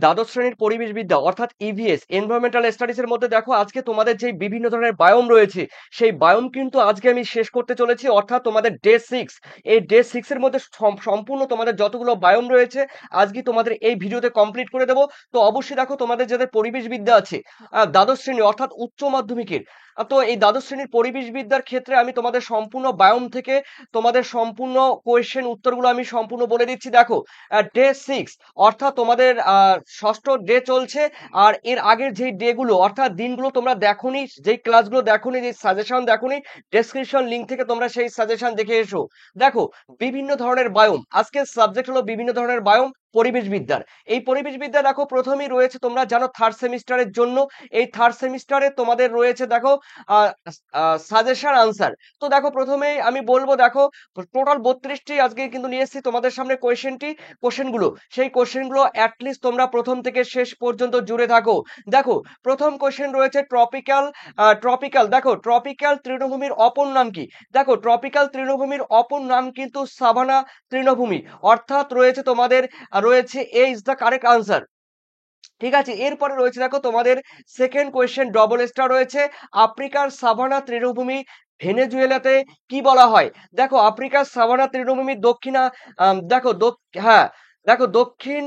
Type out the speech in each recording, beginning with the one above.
দ্বাদশ শ্রেণীর পরিবেশবিদ্যা অর্থাৎ ইভিএস এনভায়রনমেন্টাল স্টাডিজ এর মধ্যে দেখো আজকে তোমাদের যে বিভিন্ন ধরনের বায়োম রয়েছে সেই বায়োম কিন্তু আজকে আমি শেষ করতে চলেছি, অর্থাৎ তোমাদের ডে 6। এই ডে 6 এর মধ্যে সম্পূর্ণ তোমাদের যতগুলো বায়োম রয়েছে আজকে তোমাদের এই ভিডিওতে কমপ্লিট করে দেবো। তো অবশ্যই দেখো তোমাদের যাদের পরিবেশবিদ্যা আছে দ্বাদশ শ্রেণী অর্থাৎ উচ্চ মাধ্যমিকের, তো এই দ্বাদশ শ্রেণীর পরিবেশবিদ্যার ক্ষেত্রে আমি তোমাদের সম্পূর্ণ বায়োম থেকে তোমাদের সম্পূর্ণ কোয়েশ্চেন উত্তরগুলো আমি সম্পূর্ণ বলে দিচ্ছি। দেখো ডে 6 অর্থাৎ তোমাদের ষষ্ঠ ডে চলছে, আর এর আগের যে ডে গুলো অর্থাৎ দিনগুলো তোমরা দেখোনি, যেই ক্লাসগুলো দেখোনি, যে সাজেশন দেখোনি, ডেসক্রিপশন লিংক থেকে তোমরা সেই সাজেশন দেখে এসো। দেখো বিভিন্ন ধরনের বায়োম, আজকের সাবজেক্ট হলো বিভিন্ন ধরনের বায়োম পরিবেশবিদ্যার। এই পরিবেশবিদ্যা দেখো প্রথমেই রয়েছে, তোমরা জানো থার্ড সেমিস্টারের জন্য এই থার্ড সেমিস্টারে তোমাদের রয়েছে দেখো সাজেশন আনসার। তো দেখো প্রথমেই আমি বলবো, দেখো টোটাল 32টি আজকে কিন্তু নিয়ে এসেছি তোমাদের সামনে কোশ্চেনগুলো। সেই কোশ্চেনগুলো অ্যাটলিস্ট তোমরা প্রথম থেকে শেষ পর্যন্ত জুড়ে থাকো। দেখো প্রথম কোশ্চেন রয়েছে ট্রপিক্যাল। দেখো ট্রপিক্যাল তৃণভূমির অপর নাম কি? দেখো ট্রপিক্যাল তৃণভূমির অপর নাম কিন্তু সাভানা তৃণভূমি, অর্থাৎ রয়েছে তোমাদের রয়েছে এ ইজ দ্য কারেক্ট আনসার। ঠিক আছে, এরপরে রয়েছে দেখো তোমাদের সেকেন্ড কোয়েশ্চেন ডবল স্টার রয়েছে, আফ্রিকার সাভানা তৃণভূমি ভেনেজুয়েলাতে কি বলা হয়? দেখো আফ্রিকার সাভানা তৃণভূমি দেখো হ্যাঁ, দেখো দক্ষিণ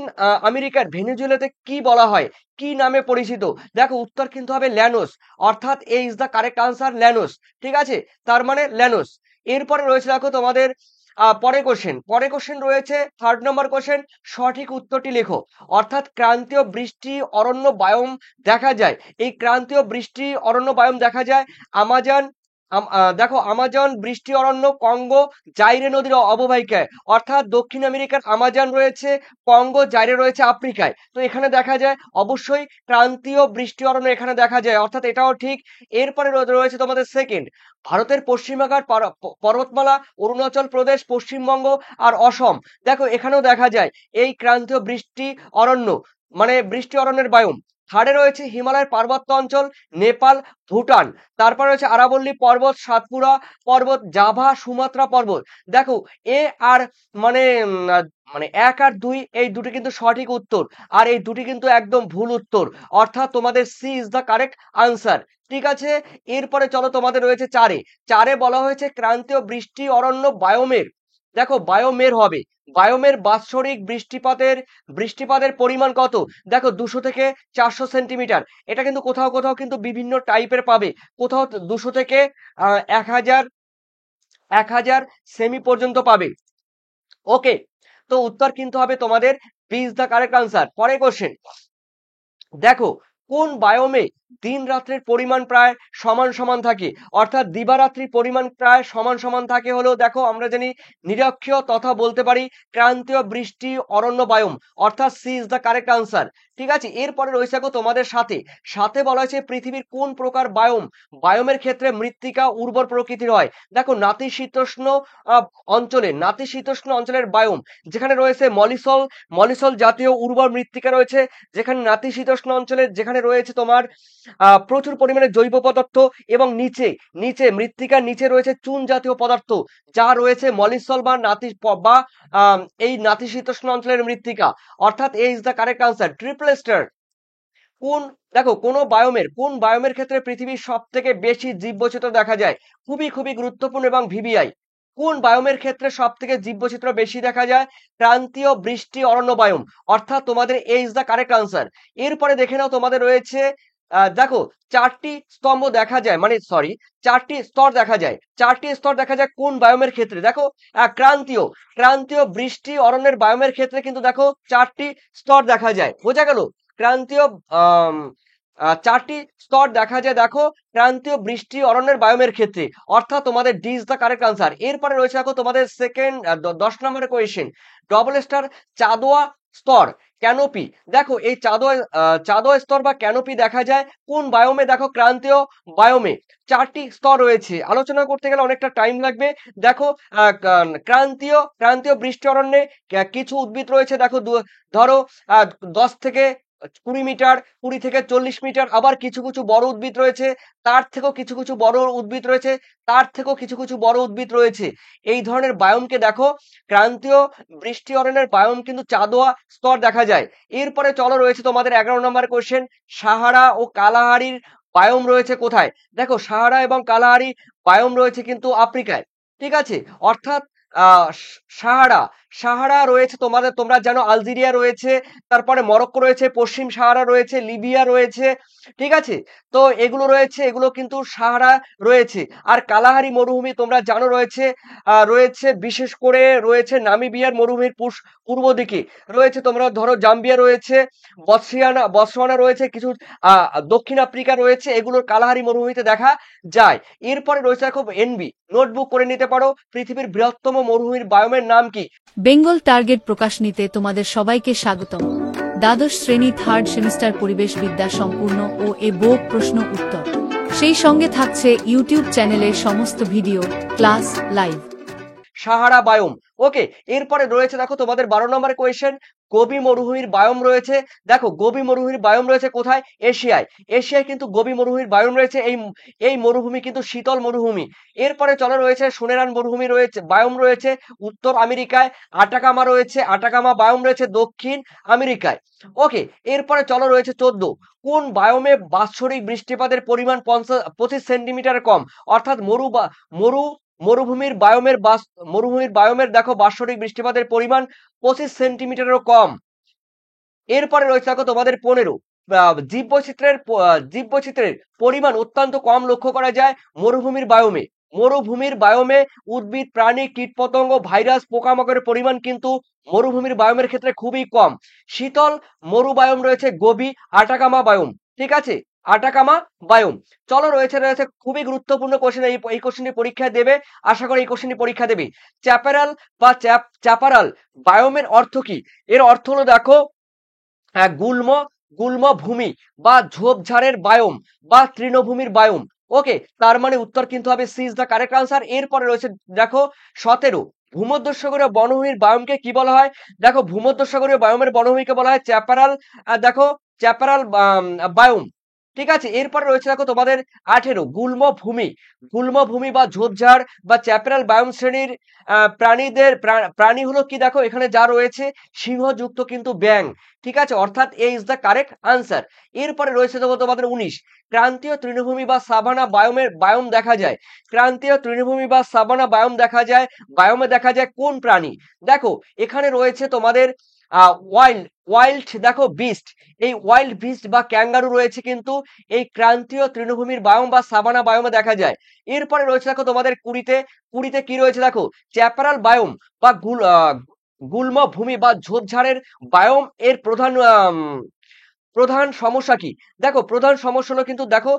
আমেরিকার ভেনেজুয়েলাতে কি বলা হয়, কি নামে পরিচিত? দেখো উত্তর কিন্তু হবে ল্যানোস, অর্থাৎ a is the correct answer ল্যানোস। ঠিক আছে, তার মানে ল্যানোস। এরপরে রয়েছে দেখো তোমাদের পরে কোশ্চেন রয়েছে থার্ড নম্বর কোশ্চেন, সঠিক উত্তরটি লেখো। অর্থাৎ ক্রান্তীয় বৃষ্টি অরণ্য বায়োম দেখা যায়, এই ক্রান্তীয় বৃষ্টি অরণ্য বায়োম দেখা যায় আমাজন দেখো আমাজন বৃষ্টি অরণ্য কঙ্গো জাইরে নদীর অববাহিকায়, অর্থাৎ দক্ষিণ আমেরিকার আমাজন রয়েছে, কঙ্গো জাইরে রয়েছে আফ্রিকায়। তো এখানে দেখা যায় অবশ্যই ক্রান্তীয় বৃষ্টি অরণ্য এখানে দেখা যায়, অর্থাৎ এটাও ঠিক। এরপরে রয়েছে তোমাদের সেকেন্ড, ভারতের পশ্চিমাঘাট পর্বতমালা, অরুণাচল প্রদেশ, পশ্চিমবঙ্গ আর অসম। দেখো এখানেও দেখা যায় এই ক্রান্তীয় বৃষ্টি অরণ্য, মানে বৃষ্টি অরণ্যের বায়োম। থার্ডে রয়েছে হিমালয়ের পার্বত্য অঞ্চল, নেপাল, ভুটান। তারপর রয়েছে আরাবল্লী পর্বত, সাতপুরা পর্বত, জাভা, সুমাত্রা পর্বত। দেখো এ আর মানে মানে 1 আর 2 এই দুটি কিন্তু সঠিক উত্তর, আর এই দুটি কিন্তু একদম ভুল উত্তর, অর্থাৎ তোমাদের C is the correct answer. ঠিক আছে, এরপরে চলো তোমাদের রয়েছে চারে বলা হয়েছে ক্রান্তীয় বৃষ্টি অরণ্য বায়োমের। দেখো বায়োমের হবে, বায়োমের বাৎসরিক বৃষ্টিপাতের পরিমাণ কত? দেখো 200 থেকে 400 সেন্টিমিটার। এটা কিন্তু কোথাও কোথাও কিন্তু বিভিন্ন টাইপের পাবে, কোথাও 200 থেকে 1000 সেমি পর্যন্ত পাবে। ওকে, তো উত্তর কিন্তু হবে তোমাদের B is the correct answer. পরে কোশ্চেন, দেখো কোন বায়োমে দিন রাত্রের পরিমাণ প্রায় সমান সমান থাকে? অর্থাৎ দিবারাত্রির পরিমাণ প্রায় সমান সমান থাকে হলো, দেখো আমরা জানি নিরক্ষীয় তথা বলতে পারি ক্রান্তীয় বৃষ্টি অরণ্য বায়োম, অর্থাৎ C is the correct answer. ঠিক আছে, এরপরে রয়েছে দেখো তোমাদের সাথে বলা হয়েছে পৃথিবীর কোন প্রকার বায়োমের ক্ষেত্রে মৃত্তিকা উর্বর প্রকৃতির হয়? দেখো নাতিশীতোষ্ণ অঞ্চলের বায়োম, যেখানে রয়েছে মলিসল জাতীয় উর্বর মৃত্তিকা রয়েছে, যেখানে নাতিশীতোষ্ণ অঞ্চলে যেখানে রয়েছে তোমার প্রচুর পরিমাণে জৈব পদার্থ, এবং নিচে মৃত্তিকার নিচে রয়েছে চুন জাতীয় পদার্থ, যা রয়েছে মলিসল বা এই নাতিশীতোষ্ণ অঞ্চলের মৃত্তিকা, অর্থাৎ a is the correct answer triple star. কোন দেখো কোন বায়োমের ক্ষেত্রে পৃথিবীর সব থেকে বেশি জীববৈচিত্র্য দেখা যায়? খুবই খুবই গুরুত্বপূর্ণ এবং ভিভিআই। কোন বায়োমের ক্ষেত্রে সব থেকে জীববৈচিত্র্য বেশি দেখা যায়? ক্রান্তীয় বৃষ্টি অরণ্য বায়োম, অর্থাৎ তোমাদের এ ইজ দ্য কারেক্ট আনসার। এরপরে দেখে নাও তোমাদের রয়েছে দেখো চারটি স্তর দেখা যায়, কোন বায়োমের ক্ষেত্রে? দেখো ক্রান্তীয় ক্রান্তীয় বৃষ্টি অরণ্যের বায়োমের ক্ষেত্রে কিন্তু দেখো চারটি স্তর দেখা যায়, বোঝা গেল? ক্রান্তীয় আম, চারটি স্তর দেখা যায় দেখো ক্রান্তীয় বৃষ্টি অরণ্যের বায়োমের ক্ষেত্রে, অর্থাৎ তোমাদের D is the correct answer. এরপরে রয়েছে দেখো তোমাদের সেকেন্ড 10 নম্বরের কোয়েশ্চেন, ডবল স্টার চাঁদোয়া স্তর ক্যানোপি। দেখো এই চাঁদোয়া স্তর বা ক্যানোপি দেখা যায় কোন বায়োমে? দেখো ক্রান্তীয় বায়োমে। চারটি স্তর রয়েছে, আলোচনা করতে গেলে অনেকটা টাইম লাগবে। দেখো ক্রান্তীয় বৃষ্টি অরণ্যে কিছু উদ্ভিদ রয়েছে, দেখো ধরো 10 থেকে 20 মিটার, 20 থেকে 40 মিটার। আবার কিছু কিছু বড় উদ্ভিদ রয়েছে, তার থেকেও কিছু কিছু বড় উদ্ভিদ রয়েছে, তার থেকেও কিছু কিছু বড় উদ্ভিদ রয়েছে। এই ধরনের বায়োমকে দেখো, ক্রান্তীয় বৃষ্টি অরণ্যের বায়োম কিন্তু চাঁদোয়া স্তর দেখা যায়। এরপরে চলো রয়েছে তোমাদের 11 নম্বর কোশ্চেন, সাহারা ও কালাহারির বায়োম রয়েছে কোথায়? দেখো, সাহারা এবং কালাহারি বায়োম রয়েছে কিন্তু আফ্রিকায়। ঠিক আছে, অর্থাৎ সাহারা সাহারা রয়েছে তোমাদের, তোমরা জানো আলজেরিয়া রয়েছে, তারপরে মরক্কো রয়েছে, পশ্চিম সাহারা রয়েছে, লিবিয়া রয়েছে। ঠিক আছে, তো এগুলো রয়েছে, এগুলো কিন্তু সাহারা রয়েছে। আর কালাহারি মরুভূমি তোমরা জানো রয়েছে, রয়েছে বিশেষ করে রয়েছে নামিবিয়ার মরুভূমির পূর্ব দিকে রয়েছে। তোমরা ধরো জাম্বিয়া রয়েছে, বতসোয়ানা রয়েছে, কিছু দক্ষিণ আফ্রিকা রয়েছে, এগুলোর কালাহারি মরুভূমিতে দেখা যায়। এরপরে রয়েছে দেখো এনবি, নোটবুক করে নিতে পারো, পৃথিবীর বৃহত্তম মরুভূমির বায়োমের নাম কি? বেঙ্গল টার্গেট প্রকাশনীতে তোমাদের সবাইকে স্বাগতম। দ্বাদশ শ্রেণী থার্ড সেমিস্টার পরিবেশ বিদ্যা সম্পূর্ণ ও বোর্ড প্রশ্ন উত্তর, সেই সঙ্গে থাকছে ইউটিউব চ্যানেলের সমস্ত video, class, live. Sahara biome. Okay, এরপরে রয়েছে দেখো তোমাদের 12 নম্বর কোয়েশ্চেন, গোবি মরুভূমির বায়োম রয়েছে। দেখো, গোবি মরুভূমির বায়োম রয়েছে কোথায়? এশিয়ায়। এশিয়ায় কিন্তু গোবি মরুভূমির বায়োম রয়েছে। এই মরুভূমি কিন্তু শীতল মরুভূমি। এরপরে চলো রয়েছে সোনেরান মরুভূমি রয়েছে, বায়োম রয়েছে উত্তর আমেরিকায়। আটাকামা রয়েছে, আটাকামা বায়োম রয়েছে দক্ষিণ আমেরিকায়। ওকে, এরপরে চলো রয়েছে 14, কোন বায়োমে বাৎসরিক বৃষ্টিপাতের পরিমাণ 25 সেন্টিমিটার কম? অর্থাৎ মরু মরুভূমির বায়োমের দেখো বাৎসরিক বৃষ্টিপাতের পরিমাণ 25 সেন্টিমিটারেরও কম। এরপরে রয়েছে দেখো তোমাদের 15, জীববৈচিত্র্যের পরিমাণ অত্যন্ত কম লক্ষ্য করা যায় মরুভূমির বায়োমে। মরুভূমির বায়োমে উদ্ভিদ, প্রাণী, কীটপতঙ্গ, ভাইরাস, পোকামাকড়ের পরিমাণ কিন্তু মরুভূমির বায়োমের ক্ষেত্রে খুবই কম। শীতল মরু বায়োম রয়েছে গোবি, আটাকামা বায়োম। ঠিক আছে, আটাকামা বায়োম। চলো রয়েছে রয়েছে খুবই গুরুত্বপূর্ণ কোশ্চেন, এই কোশ্চেনটি পরীক্ষায় দেবে, আশা করি এই কোশ্চেনটি পরীক্ষা দেবে। চ্যাপারাল বায়োমের অর্থ কি? এর অর্থ হলো দেখো, গুল্ম গুল্ম ভূমি বা ঝোপঝাড়ের বায়োম বা তৃণভূমির বায়োম। ওকে, তার মানে উত্তর কিন্তু হবে C is the correct answer. এরপরে রয়েছে দেখো 17, ভূমধ্যসাগরীয় বনভূমির বায়োমকে কি বলা হয়? দেখো, ভূমধ্যসাগরীয় বায়োমের বনভূমিকে বলা হয় চ্যাপারাল, দেখো চ্যাপারাল বায়োম। ঠিক আছে, এরপরে রয়েছে দেখো তোমাদের 18, গুল্ম ভূমি বা ঝোপঝাড় বা চ্যাপারাল বায়োম শ্রেণীর প্রাণী হলো কি? দেখো, এখানে যা রয়েছে সিংহযুক্ত কিন্তু ব্যাঙ। ঠিক আছে, অর্থাৎ a is the correct answer. এরপরে রয়েছে দেখো তোমাদের 19, ক্রান্তীয় তৃণভূমি বা সাভানা বায়োম দেখা যায়। ক্রান্তীয় তৃণভূমি বা সাভানা বায়োমে দেখা যায় কোন প্রাণী? দেখো, এখানে রয়েছে তোমাদের ওয়াইল্ড দেখো বিস্ট, এই ওয়াইল্ড বিস্ট বা ক্যাঙ্গারু রয়েছে কিন্তু এই ক্রান্তীয় তৃণভূমির বায়োম বা সাভানা বায়োমে দেখা যায়। এরপরে রয়েছে দেখো তোমাদের 20তে কি রয়েছে? দেখো, চ্যাপারাল বায়োম বা গুল্ম ভূমি বা ঝোপঝাড়ের বায়োম এর প্রধান সমস্যা কি? দেখো, প্রধান সমস্যা হলো কিন্তু দেখো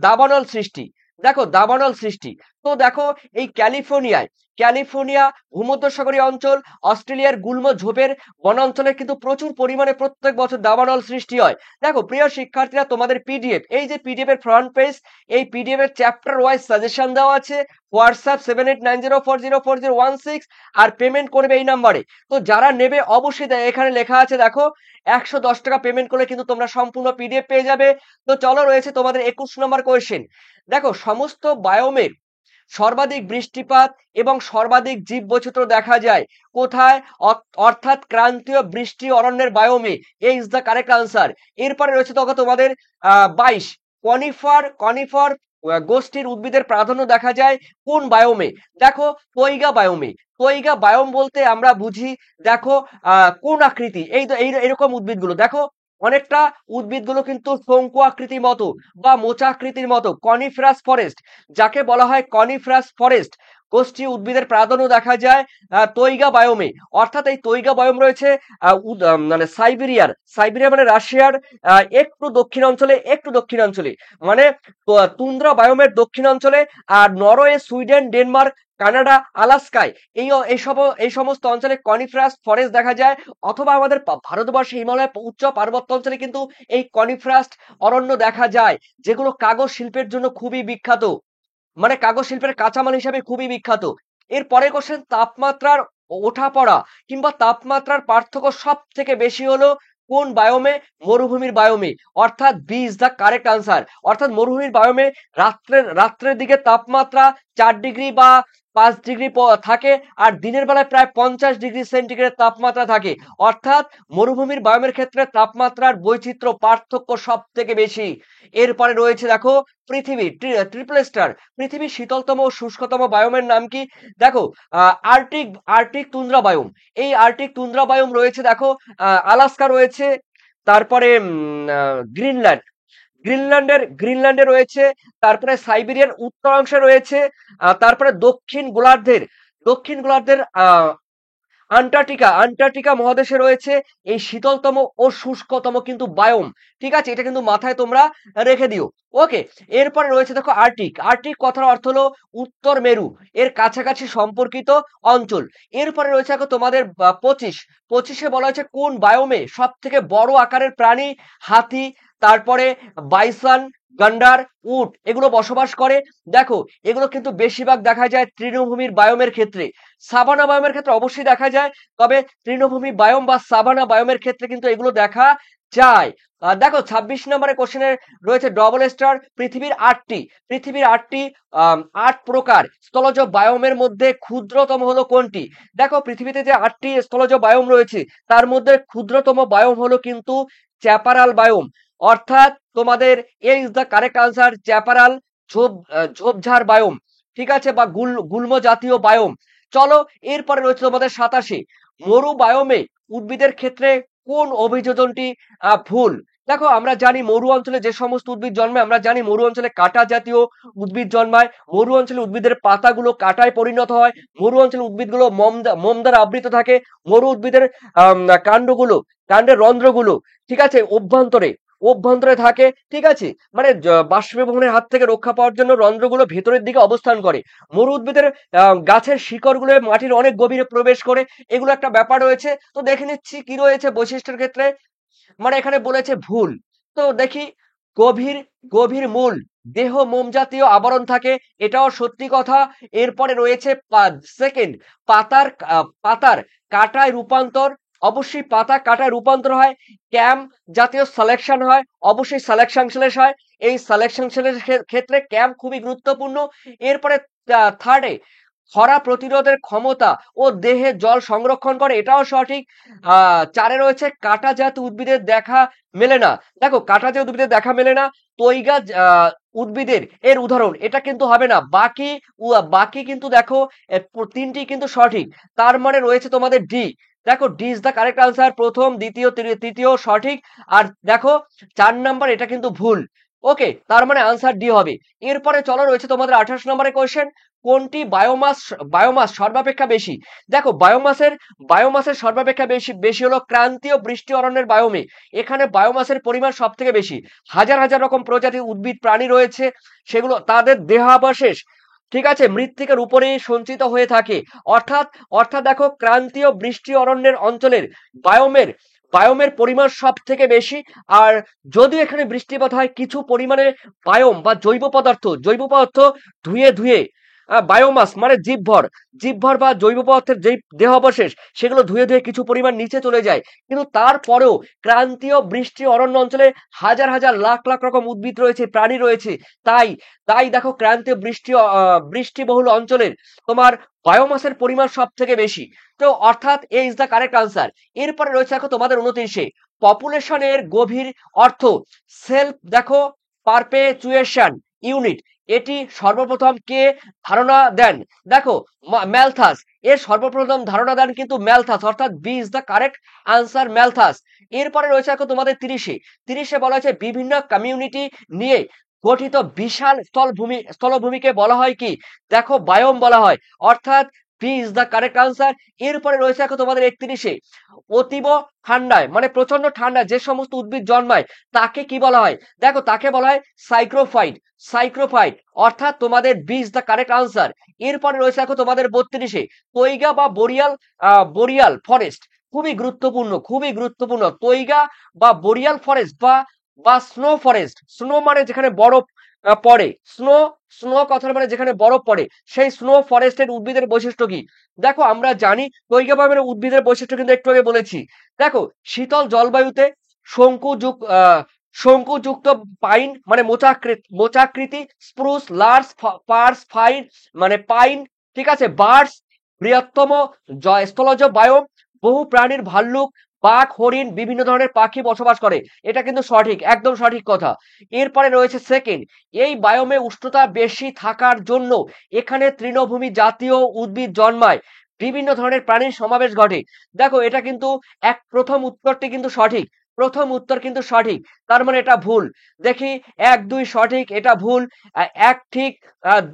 দাবানল সৃষ্টি। দেখো, দাবানল সৃষ্টি। তো দেখো, এই ক্যালিফোর্নিয়া ভূমধ্যসাগরীয় অঞ্চল, অস্ট্রেলিয়ার গুল্ম ঝোপের বনাঞ্চলে কিন্তু প্রচুর পরিমাণে প্রত্যেক বছর দাবানল সৃষ্টি হয়। দেখো প্রিয় শিক্ষার্থীরা, তোমাদের পিডিএফ, এই যে পিডিএফ এর ফ্রন্ট পেজ, এই পিডিএফ এর চ্যাপ্টার ওয়াইজ সাজেশন দেওয়া আছে। হোয়াটসঅ্যাপ 7890404016, আর পেমেন্ট করবে এই নাম্বারে। তো যারা নেবে অবশ্যই এখানে লেখা আছে দেখো, 110 টাকা পেমেন্ট করলে কিন্তু তোমরা সম্পূর্ণ পিডিএফ পেয়ে যাবে। তো চলো রয়েছে তোমাদের 21 নম্বর কোয়েশ্চেন। দেখো, সমস্ত বায়োমের সর্বাধিক বৃষ্টিপাত এবং সর্বাধিক জীববৈচিত্র্য দেখা যায় কোথায়? অর্থাৎ ক্রান্তীয় বৃষ্টি অরণ্যের বায়োমে। এই ইজ দ্য কারেক্ট আনসার। এরপরে রয়েছে তখন তোমাদের 22, কনিফার গোষ্ঠীর উদ্ভিদের প্রাধান্য দেখা যায় কোন বায়োমে? দেখো, তৈগা বায়োম বলতে আমরা বুঝি দেখো কোন আকৃতি, এইরকম উদ্ভিদগুলো দেখো, অনেকটা উদ্ভিদগুলো কিন্তু শঙ্কু আকৃতির মতো বা মোচা আকৃতির মতো, কনিফেরাস ফরেস্ট, যাকে বলা হয় কনিফেরাস ফরেস্ট গোষ্ঠী উদ্ভিদের প্রাধান্য দেখা যায় তৈগা বায়োমে। অর্থাৎ এই তৈগা বায়োম রয়েছে মানে সাইবেরিয়া মানে রাশিয়ার একটু দক্ষিণাঞ্চলে, মানে তুন্দ্রা বায়োমের দক্ষিণাঞ্চলে, আর নরওয়ে, সুইডেন, ডেনমার্ক, কানাডা, আলাস্কায় এই সমস্ত অঞ্চলে কনিফেরাস ফরেস্ট দেখা যায়। অথবা আমাদের ভারতবর্ষে হিমালয় উচ্চ পার্বত্য অঞ্চলে কিন্তু এই কনিফেরাস অরণ্য দেখা যায়, যেগুলো কাগজ শিল্পের জন্য খুবই বিখ্যাত, মানে কাগজ শিল্পের কাঁচামাল হিসাবে খুবই বিখ্যাত। এর পরের কোশ্চেন, তাপমাত্রার ওঠাপড়া কিংবা তাপমাত্রার পার্থক্য সব থেকে বেশি হলো কোন বায়োমে? মরুভূমির বায়োমে, অর্থাৎ B is the correct answer. অর্থাৎ মরুভূমির বায়োমে রাত্রের দিকে তাপমাত্রা 4 ডিগ্রি বা 5 ডিগ্রি থাকে, আর দিনের বেলায় প্রায় 50 ডিগ্রি সেন্টিগ্রেড তাপমাত্রা থাকে। অর্থাৎ মরুভূমির বায়োমের ক্ষেত্রে তাপমাত্রার বৈচিত্র্য পার্থক্য সব থেকে বেশি। এরপরে রয়েছে দেখো পৃথিবী, ট্রিপল স্টার। পৃথিবীর শীতলতম ও শুষ্কতম বায়োমের নাম কি? দেখো আর্টিক আর্টিক তুন্দ্রা বায়োম। এই আর্টিক তুন্দ্রা বায়োম রয়েছে দেখো আলাস্কা রয়েছে, তারপরে গ্রিনল্যান্ড, গ্রিনল্যান্ডে রয়েছে, তারপরে সাইবেরিয়ার উত্তরাংশে রয়েছে, তারপরে দক্ষিণ গোলার্ধের আন্টার্কটিকা মহাদেশে রয়েছে এই শীতলতম ও শুষ্কতম কিন্তু বায়োম। ঠিক আছে, এটা কিন্তু মাথায় তোমরা রেখে দিও। ওকে, এরপরে রয়েছে দেখো আর্টিক কথার অর্থ হলো উত্তর মেরু, এর কাছাকাছি সম্পর্কিত অঞ্চল। এরপরে রয়েছে দেখো তোমাদের 25-এ বলা হয়েছে কোন বায়োমে সব থেকে বড় আকারের প্রাণী হাতি, তারপরে বাইসন, গান্ডার, উট এগুলো বসবাস করে। দেখো এগুলো কিন্তু বেশিরভাগ দেখা যায় তৃণভূমির বায়োমের ক্ষেত্রে। সাভানা বায়োমের ক্ষেত্রে অবশ্যই দেখা যায়, তবে তৃণভূমি বায়োম বা সাভানা বায়োমের ক্ষেত্রে কিন্তু এগুলো দেখা যায়। দেখো 26 নম্বরের কোশ্চেনে রয়েছে ডবল স্টার। পৃথিবীর 8 প্রকার স্থলজ বায়োমের মধ্যে ক্ষুদ্রতম হলো কোনটি? দেখো পৃথিবীতে যে 8টি স্থলজ বায়োম রয়েছে তার মধ্যে ক্ষুদ্রতম বায়োম হলো কিন্তু চ্যাপারাল বায়োম। অর্থাৎ তোমাদের এ ইজ দ্য কারেক্ট আনসার, চ্যাপারাল ঝোপঝাড় বায়োম। ঠিক আছে, বা গুল্ম জাতীয় বায়োম। চলো এরপরে রয়েছে তোমাদের 27। মরু বায়োমে উদ্ভিদের ক্ষেত্রে কোন অভিযোজনটি ভুল? দেখো আমরা জানি মরু অঞ্চলে যে সমস্ত উদ্ভিদ জন্মায়, আমরা জানি মরু অঞ্চলে কাঁটা জাতীয় উদ্ভিদ জন্মায়। মরু অঞ্চলে উদ্ভিদের পাতাগুলো কাঁটায় পরিণত হয়। মরু অঞ্চলে উদ্ভিদগুলো মোম দ্বারা আবৃত থাকে। মরু উদ্ভিদের কাণ্ডের রন্ধ্রগুলো ঠিক আছে অভ্যন্তরে থাকে। ঠিক আছে, মানে বাষ্পীভবনের হাত থেকে রক্ষা পাওয়ার জন্য রন্ধ্রগুলো ভেতরের দিকে অবস্থান করে। মরু উদ্ভিদের গাছের শিকড়গুলো মাটির অনেক গভীরে প্রবেশ করে, এগুলো একটা ব্যাপার রয়েছে। তো দেখে নিচ্ছি কি রয়েছে বৈশিষ্ট্যের ক্ষেত্রে। মানে এখানে বলেছে ভুল, তো দেখি। গভীর মূল দেহ মোম জাতীয় আবরণ থাকে, এটাও সত্যি কথা। এরপরে রয়েছে সেকেন্ড, পাতার কাঁটায় রূপান্তর। অবশ্যই পাতা কাঁটায় রূপান্তর হয়। ক্যাম জাতীয় সালেকশন হয়, অবশ্যই সালেকশন সেলেস হয়। এই সালেকশন সেলের ক্ষেত্রে ক্যাম খুবই গুরুত্বপূর্ণ। এরপরে থার্ডে, খরা প্রতিরোধের ক্ষমতা ও দেহে জল সংরক্ষণ করে, এটাও সঠিক। 4-এ রয়েছে কাঁটা জাত উদ্ভিদের দেখা মেলে না। দেখো কাঁটা জাত উদ্ভিদের দেখা মেলে না, তৈগা উদ্ভিদের এর উদাহরণ, এটা কিন্তু হবে না। বাকি কিন্তু দেখো 3টি কিন্তু সঠিক। তার মানে রয়েছে তোমাদের ডি। দেখো D is the correct answer, প্রথম, দ্বিতীয়, তৃতীয় সঠিক। আর দেখো 4 নাম্বার এটা কিন্তু ভুল। ওকে, তার মানে আনসার ডি হবে। এরপরে চলো রয়েছে তোমাদের 28 নম্বরের কোশ্চেন, কোনটি বায়োমাস সর্বাপেক্ষা বেশি? দেখো বায়োমাসের সর্বাপেক্ষা বেশি হলো ক্রান্তীয় বৃষ্টি অরণ্যের বায়োমে। এখানে বায়োমাসের পরিমাণ সব থেকে বেশি। হাজার হাজার রকম প্রজাতির উদ্ভিদ প্রাণী রয়েছে, সেগুলো তাদের দেহাবশেষ ঠিক আছে মৃত্তিকার উপরেই সঞ্চিত হয়ে থাকে। অর্থাৎ দেখো ক্রান্তীয় বৃষ্টি অরণ্যের অঞ্চলের বায়োমের পরিমাণ সব থেকে বেশি। আর যদিও এখানে বৃষ্টিপাত হয়, কিছু পরিমাণে বায়োম বা জৈব পদার্থ ধুয়ে বায়োমাস মানে জীবভর বা জৈব পদার্থের যেই দেহাবশেষ সেগুলো ধুয়ে কিছু পরিমাণ নিচে চলে যায়। কিন্তু তারপরেও ক্রান্তীয় বৃষ্টি অরণ্য অঞ্চলে হাজার হাজার লাখ লাখ রকম উদ্ভিদ রয়েছে, প্রাণী রয়েছে। তাই দেখো ক্রান্তীয় বৃষ্টিবহুল অঞ্চলের তোমার বায়োমাসের পরিমাণ সব থেকে বেশি। তো অর্থাৎ a is the correct answer. এরপরে রয়েছে দেখো তোমাদের 29-এ পপুলেশনের গভীর অর্থ সেলফ দেখো পারপেচুয়েশন ইউনিট, এটি সর্বপ্রথম কে ধারণা দেন? দেখো ম্যালথাস, এর সর্বপ্রথম ধারণা দেন কিন্তু ম্যালথাস, অর্থাৎ B is the correct answer, Malthus. এরপরে রয়েছে দেখো তোমাদের 30-এ বলা হয়েছে বিভিন্ন কমিউনিটি নিয়ে গঠিত বিশাল স্থলভূমিকে বলা হয় কি? দেখো বায়োম বলা হয়, অর্থাৎ B is the correct answer. এরপরে রয়েছে দেখো তোমাদের 31-এ অতীব ঠান্ডায় মানে প্রচন্ড ঠান্ডায় যে সমস্ত উদ্ভিদ জন্মায় তাকে কি বলা হয়? দেখো তাকে বলা হয় সাইক্রোফাইট, অর্থাৎ তোমাদের B is the correct answer. এরপরে রয়েছে দেখো তোমাদের 32-এ তৈগা বা বোরিয়াল ফরেস্ট, খুবই গুরুত্বপূর্ণ। তৈগা বা বোরিয়াল ফরেস্ট বা স্নো ফরেস্ট, স্নো মানে যেখানে বরফ পড়ে, স্নো কথার মানে যেখানে বরফ পড়ে, সেই স্নো ফরেস্টের উদ্ভিদের বৈশিষ্ট্য কি? দেখো আমরা জানি তৈগা বায়োমের উদ্ভিদের বৈশিষ্ট্য কিন্তু একটু আগে বলেছি। দেখো শীতল জলবায়ুতে শঙ্কুযুক্ত পাইন মানে মোচাকৃতি, স্প্রুস, লার্স, পার্স, ফাইন মানে পাইন, ঠিক আছে, বার্স, বৃহত্তম স্থলজ বায়োম, বহু প্রাণীর ভাল্লুক, বাঘ, হরিণ, বিভিন্ন ধরনের পাখি বসবাস করে। এটা কিন্তু সঠিক, একদম সঠিক কথা। এরপরে রয়েছে সেকেন্ড, এই বায়োমে উষ্ণতা বেশি থাকার জন্য এখানে তৃণভূমি জাতীয় উদ্ভিদ জন্মায়, বিভিন্ন ধরনের প্রাণীর সমাবেশ ঘটে। দেখো এটা কিন্তু প্রথম উত্তরটি কিন্তু সঠিক, প্রথম উত্তর কিন্তু সঠিক, তার মানে এটা ভুল। দেখি 1 2 সঠিক, এটা ভুল। এক ঠিক,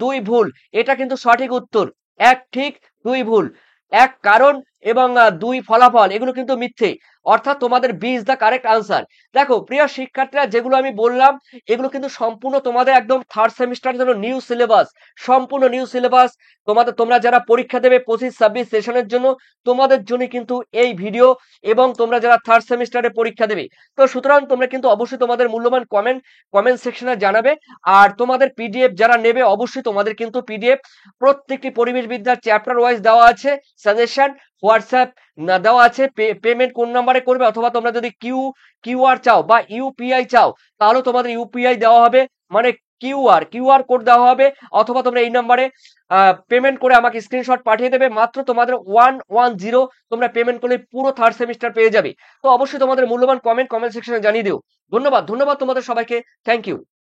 2 ভুল। এটা কিন্তু সঠিক উত্তর। এক ঠিক, 2 ভুল। এক কারণ এবং 2 ফলাফল, এগুলো কিন্তু মিথ্যে। অর্থাৎ তোমাদের B is the correct answer. দেখো প্রিয় শিক্ষার্থীরা, যেগুলো আমি বললাম এগুলো কিন্তু সম্পূর্ণ তোমাদের একদম থার্ড সেমিস্টারের জন্য নিউ সিলেবাস, সম্পূর্ণ নিউ সিলেবাস। তোমরা যারা পরীক্ষা দেবে 25-26 সেশনের জন্য, তোমাদের জন্য কিন্তু এই ভিডিও, এবং তোমরা যারা থার্ড সেমিস্টারে পরীক্ষা দেবে, তো সুতরাং তোমরা কিন্তু অবশ্যই তোমাদের মূল্যবান কমেন্ট সেকশনে জানাবে। আর তোমাদের পিডিএফ যারা নেবে, অবশ্যই তোমাদের কিন্তু পিডিএফ প্রত্যেকটি পরিবেশ বিদ্যার চ্যাপ্টার ওয়াইজ দেওয়া আছে, সাজেশন হোয়াটসঅ্যাপ দেওয়া আছে। পেমেন্ট কোন নাম্বারে করবে, অথবা তোমরা যদি কিউআর চাও বা ইউপিআই চাও, তাহলে তোমাদের ইউপিআই দেওয়া হবে, মানে কিউআর কোড দেওয়া হবে, অথবা তোমরা এই নাম্বারে পেমেন্ট করে আমাকে স্ক্রিনশট পাঠিয়ে দেবে। মাত্র তোমাদের 110 তোমরা পেমেন্ট করলে পুরো থার্ড সেমিস্টার পেয়ে যাবে। তো অবশ্যই তোমাদের মূল্যবান কমেন্ট সেকশনে জানিয়ে দিও। ধন্যবাদ তোমাদের সবাইকে। Thank you.